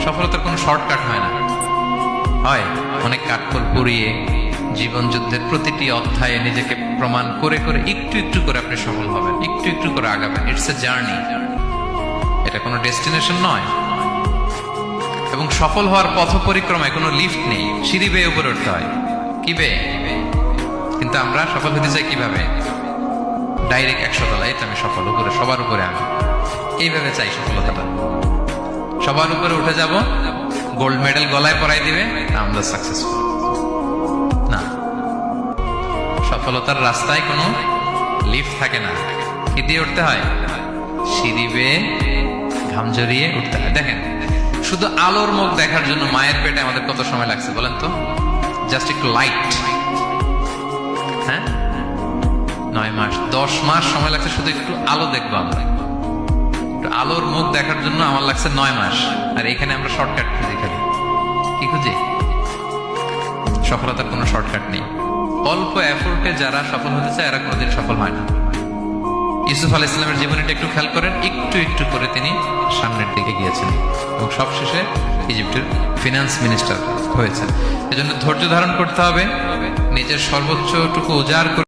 সফলতার কোনো শর্টকাট হয় না, হয় অনেক কাঠখড় পুড়িয়ে জীবন যুদ্ধের প্রতিটি অধ্যায়ে নিজেকে প্রমাণ করে করে একটু একটু করে আপনি সফল হবেন, একটু একটু করে আগাবেন। ইটস এ জার্নি, এটা কোনো ডেস্টিনেশন নয়। এবং সফল হওয়ার পথ পরিক্রমায় কোনো লিফট নেই, সিঁড়ি বেয়ে উপরে উঠতে হয়। কি বেয়ে? কিন্তু আমরা সফল হতে চাই কিভাবে? ডাইরেক্ট 100 তলায় আমি সফল, উপরে সবার উপরে আমি, এইভাবে চাই সফলতাটা। সবার উপরে উঠে যাব, গোল্ড মেডেল গলায় পরাই দিবে, আমরা সাকসেসফুল না। সফলতার রাস্তায় কোনো লিফট থাকে না। কি দিয়ে উঠতে হয়? সিঁড়ি বেয়ে ঘাম জড়িয়ে উঠতে হয়। দেখেন, শুধু আলোর মুখ দেখার জন্য মায়ের পেটে আমাদের কত সময় লাগছে বলেন তো? জাস্ট একটু লাইট, হ্যাঁ, 9 মাস 10 মাস সময় লাগছে শুধু একটু আলো দেখবো আমরা। একটু আলোর মুখ দেখার জন্য আমার লাগছে 9 মাস। আর এখানে আমরা শর্টকাট খুঁজি, খালি কি খুঁজি? সফলতার কোনো শর্টকাট নেই। অল্প এফোর্টে যারা সফল হতে চায় এরা কোনোদিন সফল হয় না। ইউসুফ আলাইহিস সালামের জীবনীটা একটু খেয়াল করেন, একটু একটু করে তিনি সামনের দিকে গিয়েছেন এবং সবশেষে ইজিপ্টের ফিনান্স মিনিস্টার হয়েছেন। এজন্য ধৈর্য ধারণ করতে হবে, নিজের সর্বোচ্চটুকু উজাড় করে